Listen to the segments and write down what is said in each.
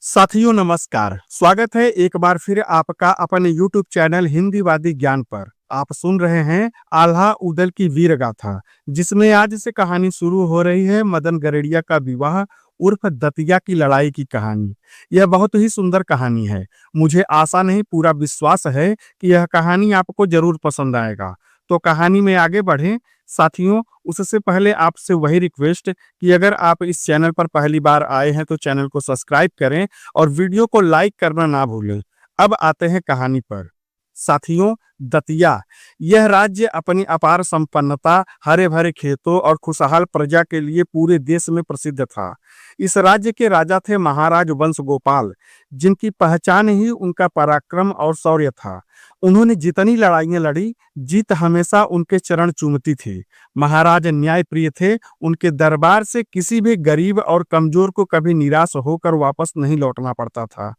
साथियों नमस्कार, स्वागत है एक बार फिर आपका अपने YouTube चैनल हिंदीवादी ज्ञान पर। आप सुन रहे हैं आल्हा उदल की वीर गाथा, जिसमें आज से कहानी शुरू हो रही है मदन गरेड़िया का विवाह उर्फ दतिया की लड़ाई की कहानी। यह बहुत ही सुंदर कहानी है। मुझे आशा नहीं पूरा विश्वास है कि यह कहानी आपको जरूर पसंद आएगा। तो कहानी में आगे बढ़ें। साथियों, उससे पहले आपसे वही रिक्वेस्ट कि अगर आप इस चैनल पर पहली बार आए हैं तो चैनल को सब्सक्राइब करें और वीडियो को लाइक करना ना भूलें। अब आते हैं कहानी पर। साथियों, दतिया यह राज्य अपनी अपार संपन्नता, हरे भरे खेतों और खुशहाल प्रजा के लिए पूरे देश में प्रसिद्ध था। इस राज्य के राजा थे महाराज वंश गोपाल, जिनकी पहचान ही उनका पराक्रम और शौर्य था। उन्होंने जितनी लड़ाइयां लड़ी, जीत हमेशा उनके चरण चूमती थी। महाराज न्यायप्रिय थे। उनके दरबार से किसी भी गरीब और कमजोर को कभी निराश होकर वापस नहीं लौटना पड़ता था।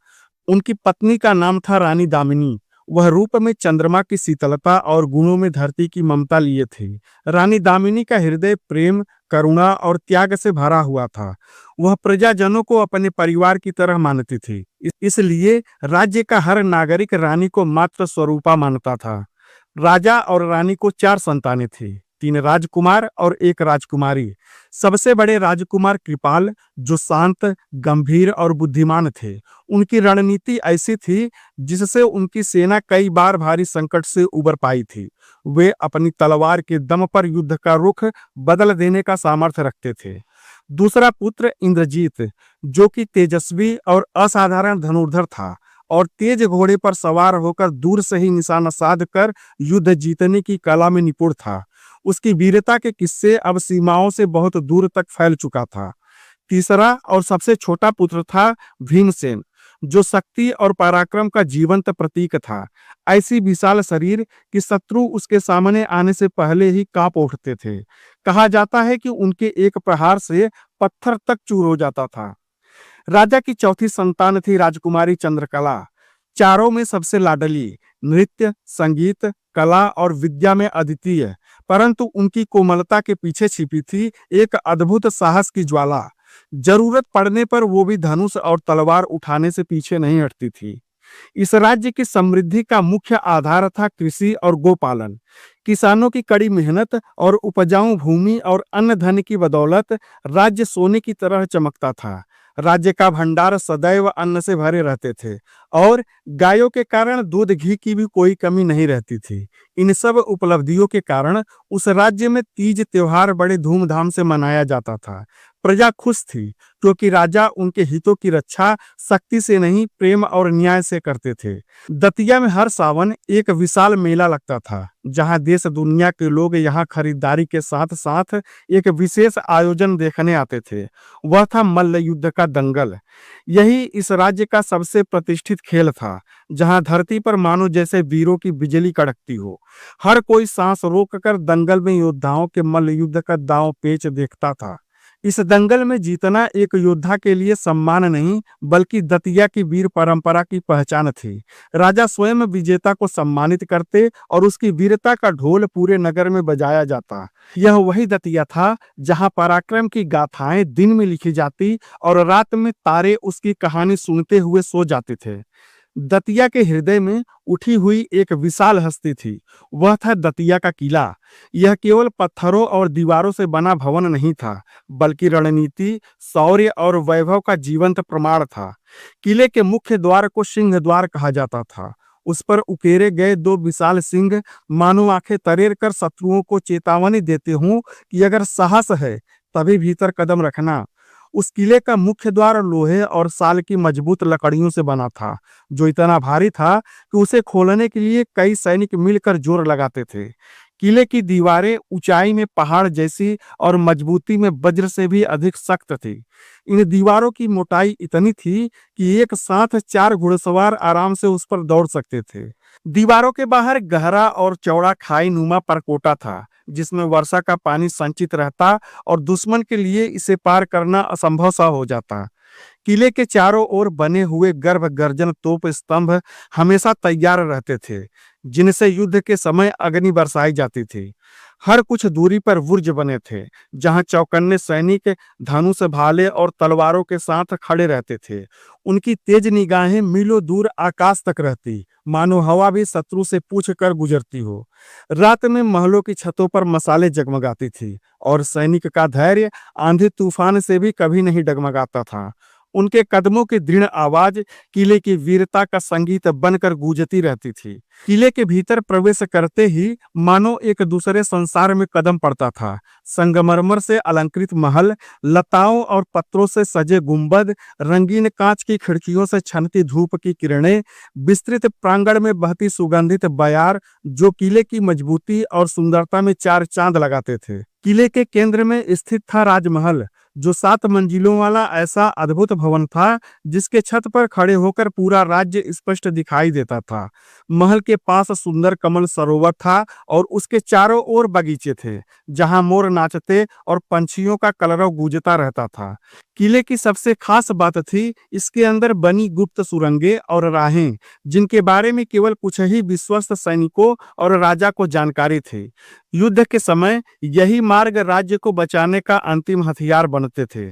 उनकी पत्नी का नाम था रानी दामिनी। वह रूप में चंद्रमा की शीतलता और गुणों में धरती की ममता लिए थी। रानी दामिनी का हृदय प्रेम, करुणा और त्याग से भरा हुआ था। वह प्रजाजनों को अपने परिवार की तरह मानती थी। इसलिए राज्य का हर नागरिक रानी को मात्र स्वरूपा मानता था। राजा और रानी को 4 संतानें थी, 3 राजकुमार और 1 राजकुमारी। सबसे बड़े राजकुमार कृपाल, जो शांत, गंभीर और बुद्धिमान थे। उनकी रणनीति ऐसी थी जिससे उनकी सेना कई बार भारी संकट से उबर पाई थी। वे अपनी तलवार के दम पर युद्ध का रुख बदल देने का सामर्थ्य रखते थे। दूसरा पुत्र इंद्रजीत, जो कि तेजस्वी और असाधारण धनुर्धर था और तेज घोड़े पर सवार होकर दूर से ही निशाना साधकर युद्ध जीतने की कला में निपुण था। उसकी वीरता के किस्से अब सीमाओं से बहुत दूर तक फैल चुका था। तीसरा और सबसे छोटा पुत्र था भीमसेन, जो शक्ति और पराक्रम का जीवंत प्रतीक था। ऐसी विशाल शरीर कि शत्रु उसके सामने आने से पहले ही कांप उठते थे। कहा जाता है कि उनके एक प्रहार से पत्थर तक चूर हो जाता था। राजा की चौथी संतान थी राजकुमारी चंद्रकला, चारों में सबसे लाडली। नृत्य, संगीत, कला और विद्या में अद्वितीय, परंतु उनकी कोमलता के पीछे छिपी थी एक अद्भुत साहस की ज्वाला। जरूरत पड़ने पर वो भी धनुष और तलवार उठाने से पीछे नहीं हटती थी। इस राज्य की समृद्धि का मुख्य आधार था कृषि और गोपालन। किसानों की कड़ी मेहनत और उपजाऊ भूमि और अन्न धन की बदौलत राज्य सोने की तरह चमकता था। राज्य का भंडार सदैव अन्न से भरे रहते थे और गायों के कारण दूध घी की भी कोई कमी नहीं रहती थी। इन सब उपलब्धियों के कारण उस राज्य में तीज त्योहार बड़े धूमधाम से मनाया जाता था। प्रजा खुश थी क्योंकि राजा उनके हितों की रक्षा शक्ति से नहीं, प्रेम और न्याय से करते थे। दतिया में हर सावन एक विशाल मेला लगता था, जहां देश दुनिया के लोग यहां खरीदारी के साथ साथ एक विशेष आयोजन देखने आते थे। वह था मल्ल युद्ध का दंगल। यही इस राज्य का सबसे प्रतिष्ठित खेल था, जहां धरती पर मानो जैसे वीरों की बिजली कड़कती हो। हर कोई सांस रोककर दंगल में योद्धाओं के मल्ल युद्ध का दांव पेच देखता था। इस दंगल में जीतना एक योद्धा के लिए सम्मान नहीं, बल्कि दतिया की वीर परंपरा की पहचान थी। राजा स्वयं विजेता को सम्मानित करते और उसकी वीरता का ढोल पूरे नगर में बजाया जाता। यह वही दतिया था जहां पराक्रम की गाथाएं दिन में लिखी जाती और रात में तारे उसकी कहानी सुनते हुए सो जाते थे। दतिया के हृदय में उठी हुई एक विशाल हस्ती थी। वह था दतिया का किला। यह केवल पत्थरों और दीवारों से बना भवन नहीं था, बल्कि रणनीति, शौर्य और वैभव का जीवंत प्रमाण था। किले के मुख्य द्वार को सिंह द्वार कहा जाता था। उस पर उकेरे गए 2 विशाल सिंह मानो आंखें तरेर कर शत्रुओं को चेतावनी देते हों कि अगर साहस है तभी भीतर कदम रखना। उस किले का मुख्य द्वार लोहे और साल की मजबूत लकड़ियों से बना था, जो इतना भारी था कि उसे खोलने के लिए कई सैनिक मिलकर जोर लगाते थे। किले की दीवारें ऊंचाई में पहाड़ जैसी और मजबूती में वज्र से भी अधिक सख्त थी। इन दीवारों की मोटाई इतनी थी कि एक साथ 4 घुड़सवार आराम से उस पर दौड़ सकते थे। दीवारों के बाहर गहरा और चौड़ा खाई नुमा परकोटा था, जिसमें वर्षा का पानी संचित रहता और दुश्मन के लिए इसे पार करना असंभव सा हो जाता। किले के चारों ओर बने हुए गर्भ गर्जन तोप स्तंभ हमेशा तैयार रहते थे, जिनसे युद्ध के समय अग्नि बरसाई जाती थी। हर कुछ दूरी पर बुर्ज बने थे, जहां चौकन्ने सैनिक धनुष, भाले और तलवारों के साथ खड़े रहते थे। उनकी तेज निगाहें मीलों दूर आकाश तक रहती, मानो हवा भी शत्रु से पूछ कर गुजरती हो। रात में महलों की छतों पर मसाले जगमगाती थी और सैनिक का धैर्य आंधी तूफान से भी कभी नहीं डगमगाता था। उनके कदमों की दृढ़ आवाज किले की वीरता का संगीत बनकर गूंजती रहती थी। किले के भीतर प्रवेश करते ही मानो एक दूसरे संसार में कदम पड़ता था। संगमरमर से अलंकृत महल, लताओं और पत्रों से सजे गुंबद, रंगीन कांच की खिड़कियों से छनती धूप की किरणें, विस्तृत प्रांगण में बहती सुगंधित बयार, जो किले की मजबूती और सुंदरता में चार चांद लगाते थे। किले के केंद्र में स्थित था राजमहल, जो 7 मंजिलों वाला ऐसा अद्भुत भवन था जिसके छत पर खड़े होकर पूरा राज्य स्पष्ट दिखाई देता था। महल के पास सुंदर कमल सरोवर था और उसके चारों ओर बगीचे थे, जहां मोर नाचते और पंछियों का कलरव गूंजता रहता था। किले की सबसे खास बात थी इसके अंदर बनी गुप्त सुरंगें और राहें, जिनके बारे में केवल कुछ ही विश्वस्त सैनिकों और राजा को जानकारी थी। युद्ध के समय यही मार्ग राज्य को बचाने का अंतिम हथियार बनते थे।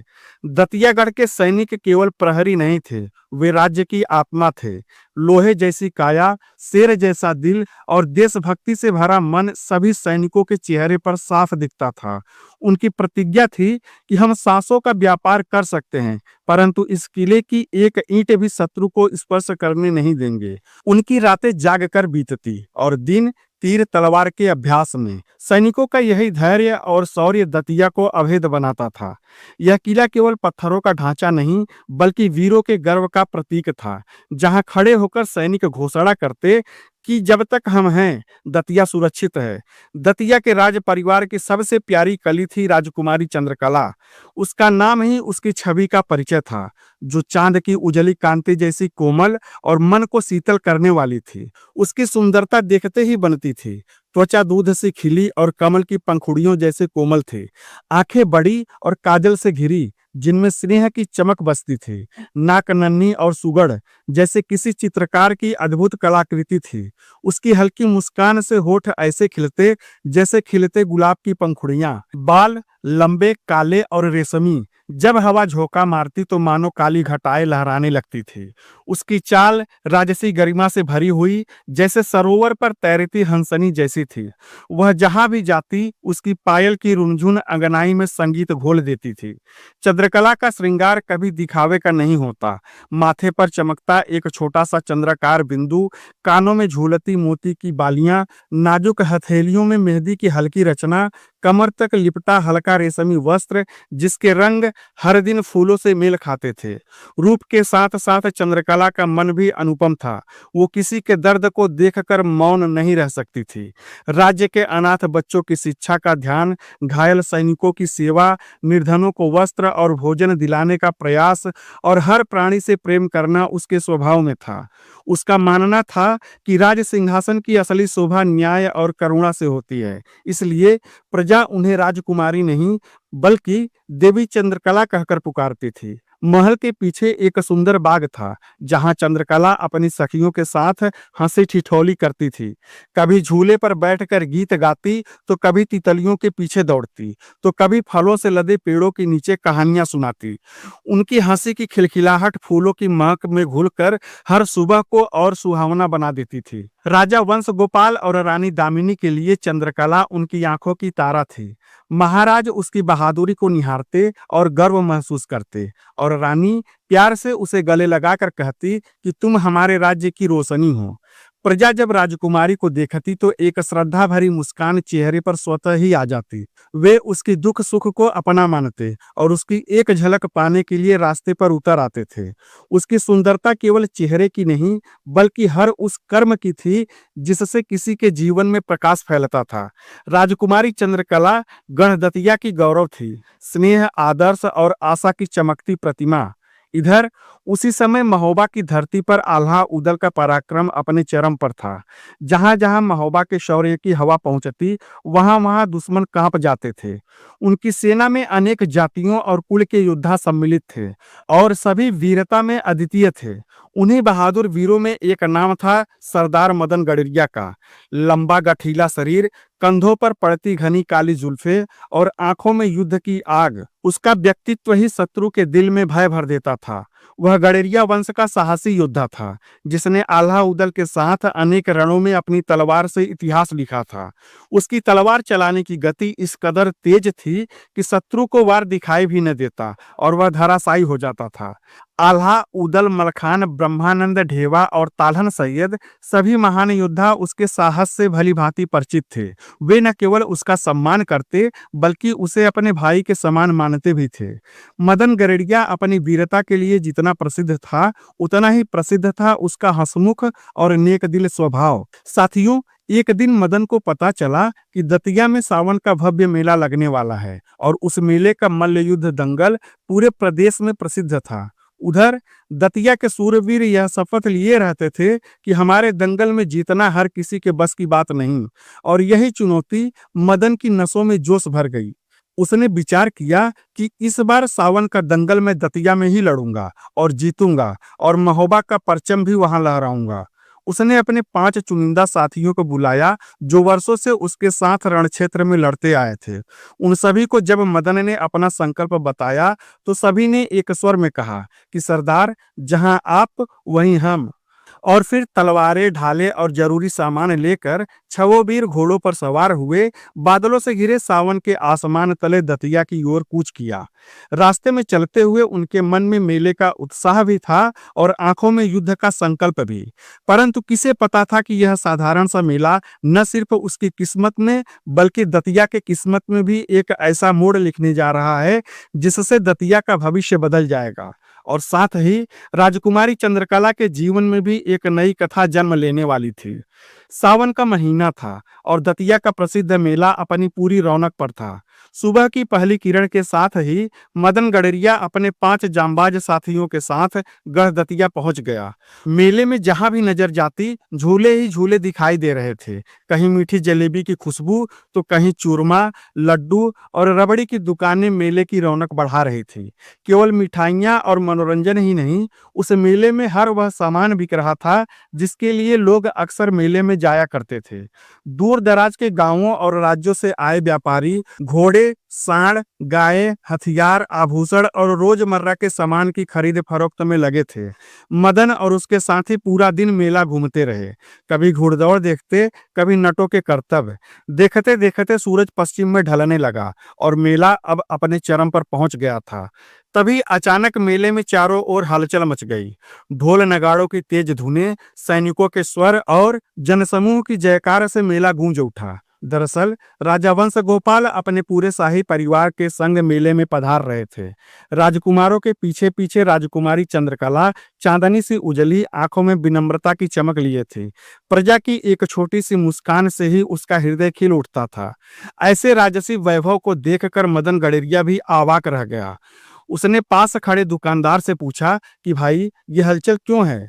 दतियागढ़ के सैनिक केवल प्रहरी नहीं थे, वे राज्य की आत्मा थे। लोहे जैसी काया, शेर जैसा दिल और देशभक्ति से भरा मन सभी सैनिकों के चेहरे पर साफ दिखता था। उनकी प्रतिज्ञा थी कि हम सांसों का व्यापार कर सकते हैं, परंतु इस किले की एक ईंट भी शत्रु को स्पर्श करने नहीं देंगे। उनकी रातें जाग कर बीतती और दिन तीर तलवार के अभ्यास में। सैनिकों का यही धैर्य और शौर्य दतिया को अभेद बनाता था। यह किला केवल पत्थरों का ढांचा नहीं, बल्कि वीरों के गर्व का प्रतीक था, जहां खड़े होकर सैनिक घोषणा करते कि जब तक हम हैं, दतिया सुरक्षित है। दतिया के राज परिवार की सबसे प्यारी कली थी राजकुमारी चंद्रकला। उसका नाम ही उसकी छवि का परिचय था, जो चांद की उजली कांति जैसी कोमल और मन को शीतल करने वाली थी। उसकी सुंदरता देखते ही बनती थी। त्वचा दूध से खिली और कमल की पंखुड़ियों जैसे कोमल थी। आंखें बड़ी और काजल से घिरी, जिनमें स्नेह की चमक बसती थी। नाक नन्ही और सुगढ़, जैसे किसी चित्रकार की अद्भुत कलाकृति थी। उसकी हल्की मुस्कान से होठ ऐसे खिलते जैसे खिलते गुलाब की पंखुड़ियां। बाल लंबे, काले और रेशमी, जब हवा झोंका मारती तो मानो काली घटाएं लहराने लगती थी। उसकी चाल राजसी गरिमा से भरी हुई, जैसे सरोवर पर तैरती हंसनी जैसी थी। वह जहां भी जाती, उसकी पायल की रुनझुन अंगनाई में संगीत घोल देती थी। चंद्रकला का श्रृंगार कभी दिखावे का नहीं होता। माथे पर चमकता एक छोटा सा चंद्राकार बिंदु, कानों में झूलती मोती की बालियां, नाजुक हथेलियों में मेहंदी की हल्की रचना, कमर तक लिपटा हल्का रेशमी वस्त्र, जिसके रंग हर दिन फूलों से मेल खाते थे। रूप के साथ साथ चंद्रकला का मन भी अनुपम था। वो किसी के दर्द को देखकर मौन नहीं रह सकती थी। राज्य के अनाथ बच्चों की शिक्षा का ध्यान, घायल सैनिकों की सेवा, निर्धनों को वस्त्र और भोजन दिलाने का प्रयास और हर प्राणी से प्रेम करना उसके स्वभाव में था। उसका मानना था कि राज सिंहासन की असली शोभा न्याय और करुणा से होती है। इसलिए प्रजा उन्हें राजकुमारी नहीं, बल्कि देवी चंद्रकला कहकर पुकारती थी। महल के पीछे एक सुंदर बाग था, जहां चंद्रकला अपनी सखियों के साथ हंसी ठिठोली करती थी। कभी झूले पर बैठकर गीत गाती, तो कभी तितलियों के पीछे दौड़ती, तो कभी फलों से लदे पेड़ों के नीचे कहानियां सुनाती। उनकी हंसी की खिलखिलाहट फूलों की महक में घुलकर हर सुबह को और सुहावना बना देती थी। राजा वंश गोपाल और रानी दामिनी के लिए चंद्रकला उनकी आंखों की तारा थी। महाराज उसकी बहादुरी को निहारते और गर्व महसूस करते, और रानी प्यार से उसे गले लगाकर कहती कि तुम हमारे राज्य की रोशनी हो। प्रजा जब राजकुमारी को देखती तो एक श्रद्धा भरी मुस्कान चेहरे पर स्वतः ही आ जाती। वे उसकी दुख सुख को अपना मानते और उसकी एक झलक पाने के लिए रास्ते पर उतर आते थे। उसकी सुंदरता केवल चेहरे की नहीं, बल्कि हर उस कर्म की थी जिससे किसी के जीवन में प्रकाश फैलता था। राजकुमारी चंद्रकला गणदतिया की गौरव थी, स्नेह, आदर्श और आशा की चमकती प्रतिमा। इधर उसी समय महोबा की धरती पर आल्हा उदल का पराक्रम अपने चरम पर था। जहां जहां महोबा के शौर्य की हवा पहुंचती, वहां वहां दुश्मन कांप जाते थे। उनकी सेना में अनेक जातियों और कुल के योद्धा सम्मिलित थे और सभी वीरता में अद्वितीय थे। उन्हीं बहादुर वीरों में एक नाम था सरदार मदन गडरिया का। लंबा गठीला शरीर, कंधों पर पड़ती घनी काली जुल्फे और आंखों में युद्ध की आग। उसका व्यक्तित्व ही शत्रु के दिल में भय भर देता था। वह गडरिया वंश का साहसी योद्धा था, जिसने आल्हा उदल के साथ अनेक रणों में अपनी तलवार से इतिहास लिखा था। उसकी तलवार चलाने की गति इस कदर तेज थी कि शत्रु को वार दिखाई भी न देता और वह धराशायी हो जाता था। आल्हा उदल, मलखान, ब्रह्मानंद ढेवा और तालहन सैयद सभी महान योद्धा उसके साहस से भली भांति परिचित थे। वे न केवल उसका सम्मान करते बल्कि उसे अपने भाई के समान मानते भी थे। मदन गडरिया अपनी वीरता के लिए जितना प्रसिद्ध था, उतना ही प्रसिद्ध था उसका हंसमुख और नेक दिल स्वभाव। साथियों, एक दिन मदन को पता चला कि दतिया में सावन का भव्य मेला लगने वाला है और उस मेले का मल्ल युद्ध दंगल पूरे प्रदेश में प्रसिद्ध था। उधर दतिया के सूरवीर यह शपथ लिए रहते थे कि हमारे दंगल में जीतना हर किसी के बस की बात नहीं, और यही चुनौती मदन की नसों में जोश भर गई। उसने विचार किया कि इस बार सावन का दंगल मैं दतिया में ही लड़ूंगा और जीतूंगा और महोबा का परचम भी वहां लहराऊंगा। उसने अपने 5 चुनिंदा साथियों को बुलाया, जो वर्षों से उसके साथ रण क्षेत्र में लड़ते आए थे। उन सभी को जब मदन ने अपना संकल्प बताया तो सभी ने एक स्वर में कहा कि सरदार, जहां आप वहीं हम। और फिर तलवारें, ढाले और जरूरी सामान लेकर छवों वीर घोड़ों पर सवार हुए, बादलों से घिरे सावन के आसमान तले दतिया की ओर कूच किया। रास्ते में चलते हुए उनके मन में मेले का उत्साह भी था और आंखों में युद्ध का संकल्प भी। परंतु किसे पता था कि यह साधारण सा मेला न सिर्फ उसकी किस्मत में बल्कि दतिया के किस्मत में भी एक ऐसा मोड़ लिखने जा रहा है जिससे दतिया का भविष्य बदल जाएगा और साथ ही राजकुमारी चंद्रकला के जीवन में भी एक नई कथा जन्म लेने वाली थी। सावन का महीना था और दतिया का प्रसिद्ध मेला अपनी पूरी रौनक पर था। सुबह की पहली किरण के साथ ही मदन गडरिया अपने 5 जांबाज साथियों के साथ गढ़ दतिया पहुंच गया। मेले में जहां भी नजर जाती झूले ही झूले दिखाई दे रहे थे। कहीं मीठी जलेबी की खुशबू तो कहीं चूरमा, लड्डू और रबड़ी की दुकानें मेले की रौनक बढ़ा रही थी। केवल मिठाइयाँ और मनोरंजन ही नहीं, उस मेले में हर वह सामान बिक रहा था जिसके लिए लोग अक्सर मेले में जाया करते थे। दूर दराज के गांवों और राज्यों से आए व्यापारी घोड़े, सांड, गाय, हथियार, आभूषण और रोजमर्रा के सामान की खरीद फरोख्त में लगे थे। मदन और उसके साथी पूरा दिन मेला घूमते रहे, कभी घुड़दौड़ देखते, कभी नटों के करतब। देखते देखते सूरज पश्चिम में ढलने लगा और मेला अब अपने चरम पर पहुंच गया था। तभी अचानक मेले में चारों ओर हलचल मच गई। ढोल नगाड़ों की तेज धुनें, सैनिकों के स्वर और जनसमूह की जयकार से मेला गूंज उठा। दरअसल राजा वंश गोपाल अपने पूरे शाही परिवार के संग मेले में पधार रहे थे। राजकुमारों के पीछे पीछे राजकुमारी चंद्रकला चांदनी सी उजली आंखों में विनम्रता की चमक लिए थे। प्रजा की एक छोटी सी मुस्कान से ही उसका हृदय खिल उठता था। ऐसे राजसी वैभव को देखकर मदन गडरिया भी अवाक रह गया। उसने पास खड़े दुकानदार से पूछा कि भाई, ये हलचल क्यों है?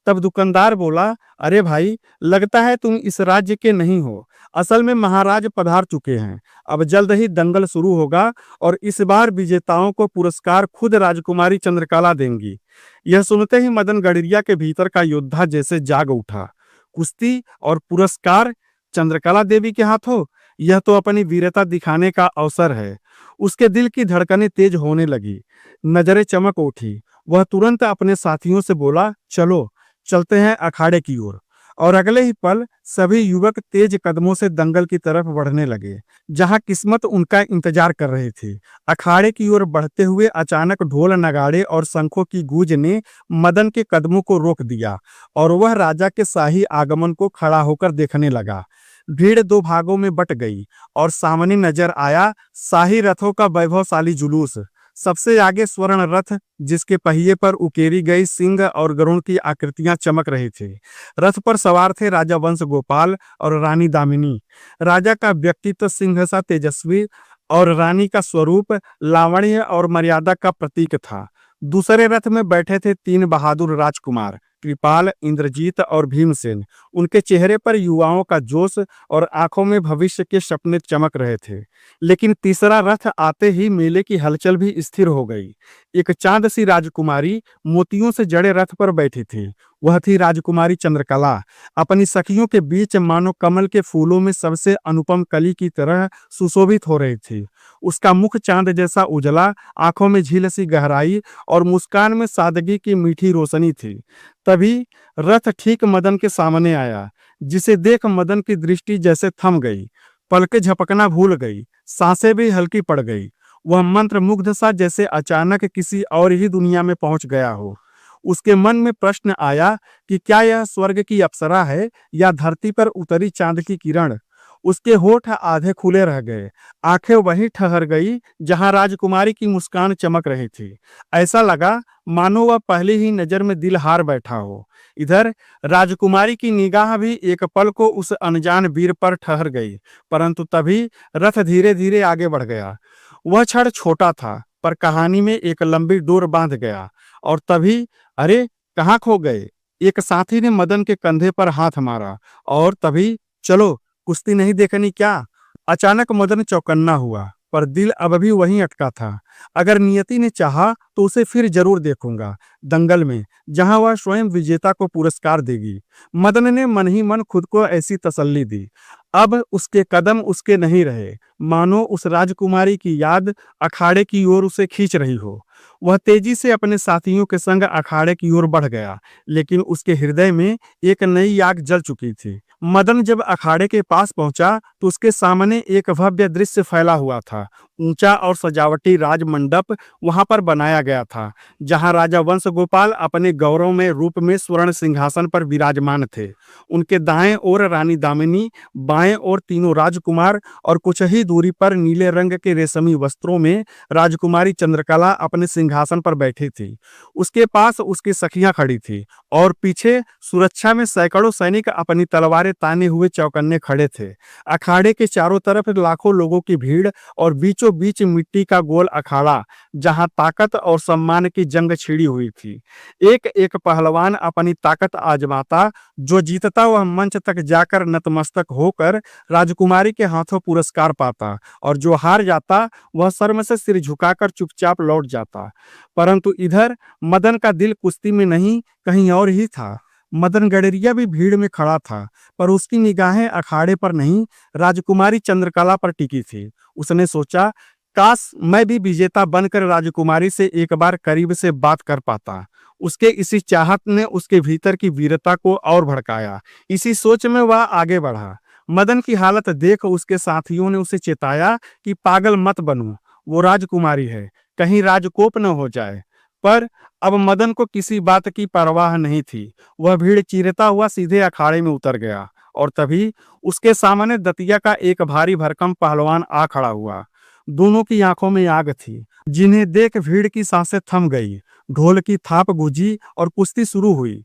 तब दुकानदार बोला, अरे भाई, लगता है तुम इस राज्य के नहीं हो। असल में महाराज पधार चुके हैं। अब जल्द ही दंगल शुरू होगा और इस बार विजेताओं को पुरस्कार खुद राजकुमारी चंद्रकला देंगी। यह सुनते ही मदन गडरिया के भीतर का योद्धा जैसे जाग उठा। कुश्ती और पुरस्कार चंद्रकला देवी के हाथों, यह तो अपनी वीरता दिखाने का अवसर है। उसके दिल की धड़कनें तेज होने लगी, नजरें चमक उठी। वह तुरंत अपने साथियों से बोला, चलो चलते हैं अखाड़े की ओर। और अगले ही पल सभी युवक तेज कदमों से दंगल की तरफ बढ़ने लगे, जहां किस्मत उनका इंतजार कर रही थी। अखाड़े की ओर बढ़ते हुए अचानक ढोल नगाड़े और शंखों की गूंज ने मदन के कदमों को रोक दिया और वह राजा के शाही आगमन को खड़ा होकर देखने लगा। भीड़ 2 भागों में बट गई और सामने नजर आया शाही रथों का वैभवशाली जुलूस। सबसे आगे स्वर्ण रथ, जिसके पहिए पर उकेरी गई सिंह और गरुड़ की आकृतियां चमक रही थी। रथ पर सवार थे राजा वंश गोपाल और रानी दामिनी। राजा का व्यक्तित्व सिंह सा तेजस्वी और रानी का स्वरूप लावण्य और मर्यादा का प्रतीक था। दूसरे रथ में बैठे थे 3 बहादुर राजकुमार, कृपाल, इंद्रजीत और भीमसेन। उनके चेहरे पर युवाओं का जोश और आंखों में भविष्य के सपने चमक रहे थे। लेकिन तीसरा रथ आते ही मेले की हलचल भी स्थिर हो गई। एक चांद सी राजकुमारी मोतियों से जड़े रथ पर बैठी थी। वह थी राजकुमारी चंद्रकला। अपनी सखियों के बीच मानो कमल के फूलों में सबसे अनुपम कली की तरह सुशोभित हो रही थी। उसका मुख चांद जैसा उजला, आंखों में झील सी गहराई और मुस्कान में सादगी की मीठी रोशनी थी। तभी रथ ठीक मदन के सामने आया, जिसे देख मदन की दृष्टि जैसे थम गई। पलकें झपकना भूल गई, सांसें भी हल्की पड़ गई। वह मंत्रमुग्ध सा जैसे अचानक किसी और ही दुनिया में पहुंच गया हो। उसके मन में प्रश्न आया कि क्या यह स्वर्ग की अप्सरा है या धरती पर उतरी चांद की किरण। उसके होठ आधे खुले रह गए, आंखें वहीं ठहर गई जहां राजकुमारी की मुस्कान चमक रही थी। ऐसा लगा मानो वह पहली ही नजर में दिल हार बैठा हो। इधर राजकुमारी की निगाह भी एक पल को उस अनजान वीर पर ठहर गई, परंतु तभी रथ धीरे धीरे आगे बढ़ गया। वह क्षण छोटा था, पर कहानी में एक लंबी डोर बांध गया। और तभी, अरे, कहाँ खो गए? एक साथी ने मदन के कंधे पर हाथ मारा। और तभी, चलो, कुश्ती नहीं देखनी क्या? अचानक मदन चौकन्ना हुआ, पर दिल अब भी वहीं अटका था। अगर नियति ने चाहा तो उसे फिर जरूर देखूंगा, दंगल में, जहां वह स्वयं विजेता को पुरस्कार देगी। मदन ने मन ही मन खुद को ऐसी तसल्ली दी। अब उसके कदम उसके नहीं रहे, मानो उस राजकुमारी की याद अखाड़े की ओर उसे खींच रही हो। वह तेजी से अपने साथियों के संग अखाड़े की ओर बढ़ गया, लेकिन उसके हृदय में एक नई आग जल चुकी थी। मदन जब अखाड़े के पास पहुंचा तो उसके सामने एक भव्य दृश्य फैला हुआ था। ऊंचा और सजावटी राजमंडप वहां पर बनाया गया था, जहां राजा वंशगोपाल अपने गौरवमय रूप में स्वर्ण सिंहासन पर विराजमान थे। उनके दाएं ओर रानी दामिनी, बाएं ओर तीनों राजकुमार और कुछ ही दूरी पर नीले रंग के रेशमी वस्त्रों में राजकुमारी चंद्रकला अपने सिंहासन पर बैठी थी। उसके पास उसकी सखियां खड़ी थी और पीछे सुरक्षा में सैकड़ों सैनिक अपनी तलवारें ताने हुए चौकन्ने खड़े थे। अखाड़े के चारों तरफ लाखों लोगों की भीड़ और बीचों बीच मिट्टी का गोल अखाड़ा, जहां ताकत और सम्मान की जंग छिड़ी हुई थी। एक एक पहलवान अपनी ताकत आजमाता, जो जीतता वह मंच तक जाकर नतमस्तक होकर राजकुमारी के हाथों पुरस्कार पाता, और जो हार जाता वह शर्म से सिर झुकाकर चुपचाप लौट जाता। परंतु इधर मदन का दिल कुश्ती में नहीं, कहीं और ही था। मदन गडरिया भी भीड़ में खड़ा था, पर उसकी निगाहें अखाड़े पर नहीं, राजकुमारी चंद्रकला पर टिकी थी। उसने सोचा, काश मैं भी विजेता बनकर राजकुमारी से एक बार करीब से बात कर पाता। उसके इसी चाहत ने उसके भीतर की वीरता को और भड़काया। इसी सोच में वह आगे बढ़ा। मदन की हालत देख उसके साथियों ने उसे चेताया कि पागल मत बनो, वो राजकुमारी है, कहीं राजकोप न हो जाए। पर अब मदन को किसी बात की परवाह नहीं थी। वह भीड़ चीरता हुआ सीधे अखाड़े में उतर गया, और तभी उसके सामने दतिया का एक भारी भरकम पहलवान आ खड़ा हुआ। दोनों की आंखों में आग थी, जिन्हें देख भीड़ की सांसें थम गई। ढोल की थाप गूंजी और कुश्ती शुरू हुई।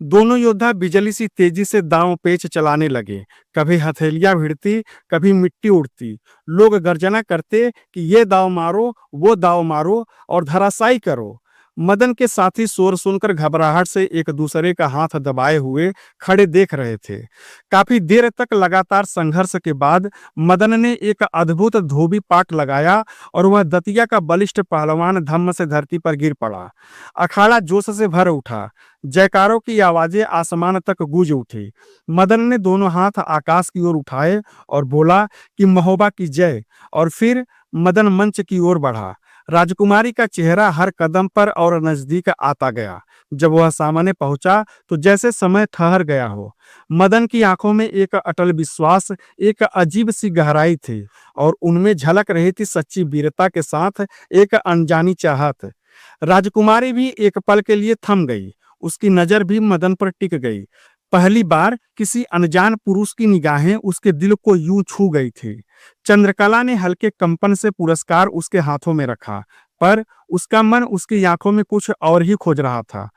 दोनों योद्धा बिजली सी तेजी से दांव पेच चलाने लगे। कभी हथेलियां भिड़ती, कभी मिट्टी उड़ती। लोग गर्जना करते कि ये दाव मारो, वो दाव मारो और धराशायी करो। मदन के साथी शोर सुनकर घबराहट से एक दूसरे का हाथ दबाए हुए खड़े देख रहे थे। काफी देर तक लगातार संघर्ष के बाद मदन ने एक अद्भुत धोबी पाट लगाया और वह दतिया का बलिष्ठ पहलवान धम्म से धरती पर गिर पड़ा। अखाड़ा जोश से भर उठा। जयकारों की आवाजें आसमान तक गूंज उठी। मदन ने दोनों हाथ आकाश की ओर उठाए और बोला कि महोबा की जय। और फिर मदन मंच की ओर बढ़ा। राजकुमारी का चेहरा हर कदम पर और नजदीक आता गया। जब वह सामने पहुंचा तो जैसे समय ठहर गया हो। मदन की आंखों में एक अटल विश्वास, एक अजीब सी गहराई थी, और उनमें झलक रही थी सच्ची वीरता के साथ एक अनजानी चाहत। राजकुमारी भी एक पल के लिए थम गई। उसकी नजर भी मदन पर टिक गई। पहली बार किसी अनजान पुरुष की निगाहें उसके दिल को यूं छू गई थी। चंद्रकला ने हल्के कंपन से पुरस्कार उसके हाथों में रखा, पर उसका मन उसकी आंखों में कुछ और ही खोज रहा था।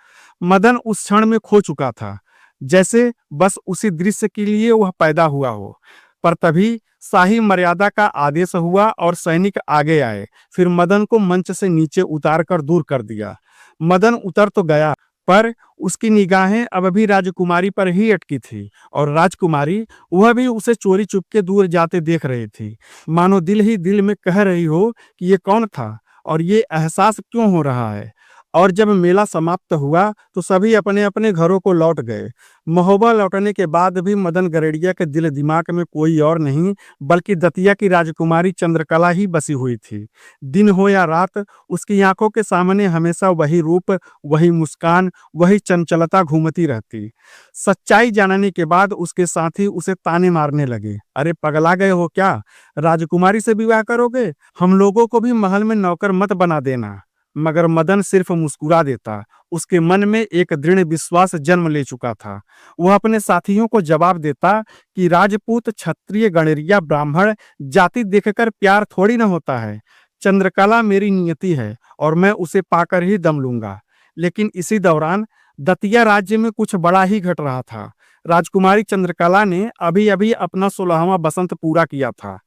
मदन उस क्षण में खो चुका था, जैसे बस उसी दृश्य के लिए वह पैदा हुआ हो। पर तभी शाही मर्यादा का आदेश हुआ और सैनिक आगे आए। फिर मदन को मंच से नीचे उतार कर दूर कर दिया। मदन उतर तो गया, पर उसकी निगाहें अब भी राजकुमारी पर ही अटकी थी और राजकुमारी वह भी उसे चोरी चुपके दूर जाते देख रही थी। मानो दिल ही दिल में कह रही हो कि ये कौन था और ये एहसास क्यों हो रहा है। और जब मेला समाप्त हुआ तो सभी अपने अपने घरों को लौट गए। महोबा लौटने के बाद भी मदन गरेड़िया के दिल दिमाग में कोई और नहीं बल्कि दतिया की राजकुमारी चंद्रकला ही बसी हुई थी। दिन हो या रात उसकी आंखों के सामने हमेशा वही रूप, वही मुस्कान, वही चंचलता घूमती रहती। सच्चाई जानने के बाद उसके साथी उसे ताने मारने लगे, अरे पगला गए हो क्या, राजकुमारी से विवाह करोगे, हम लोगों को भी महल में नौकर मत बना देना। मगर मदन सिर्फ मुस्कुरा देता। उसके मन में एक दृढ़ विश्वास जन्म ले चुका था। वह अपने साथियों को जवाब देता कि राजपूत, क्षत्रिय, गणरिया, ब्राह्मण जाति देखकर प्यार थोड़ी ना होता है। चंद्रकला मेरी नियति है और मैं उसे पाकर ही दम लूंगा। लेकिन इसी दौरान दतिया राज्य में कुछ बड़ा ही घट रहा था। राजकुमारी चंद्रकला ने अभी अभी अपना 16वां बसंत पूरा किया था।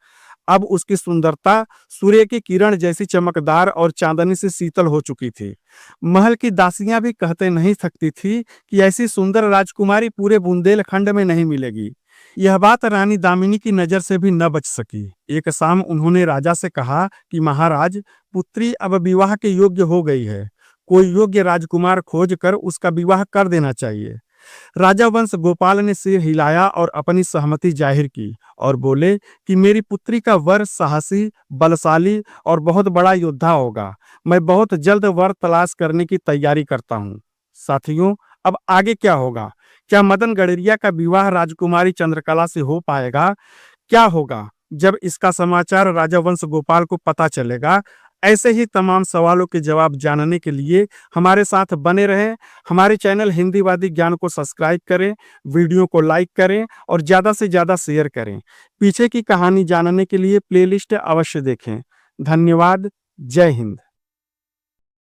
अब उसकी सुंदरता सूर्य की किरण जैसी चमकदार और चांदनी से शीतल हो चुकी थी। महल की दासियां भी कहते नहीं थकती थी कि ऐसी सुंदर राजकुमारी पूरे बुंदेलखंड में नहीं मिलेगी। यह बात रानी दामिनी की नजर से भी न बच सकी। एक शाम उन्होंने राजा से कहा कि महाराज, पुत्री अब विवाह के योग्य हो गई है। कोई योग्य राजकुमार खोज कर उसका विवाह कर देना चाहिए। राजा वंश गोपाल ने सिर हिलाया और अपनी सहमति जाहिर की और बोले कि मेरी पुत्री का वर साहसी, बलशाली और बहुत बड़ा योद्धा होगा। मैं बहुत जल्द वर तलाश करने की तैयारी करता हूँ। साथियों, अब आगे क्या होगा? क्या मदन गड़रिया का विवाह राजकुमारी चंद्रकला से हो पाएगा? क्या होगा जब इसका समाचार राजा वंश गोपाल को पता चलेगा? ऐसे ही तमाम सवालों के जवाब जानने के लिए हमारे साथ बने रहें। हमारे चैनल हिंदीवादी ज्ञान को सब्सक्राइब करें, वीडियो को लाइक करें और ज़्यादा से ज़्यादा शेयर करें। पीछे की कहानी जानने के लिए प्लेलिस्ट अवश्य देखें। धन्यवाद। जय हिंद।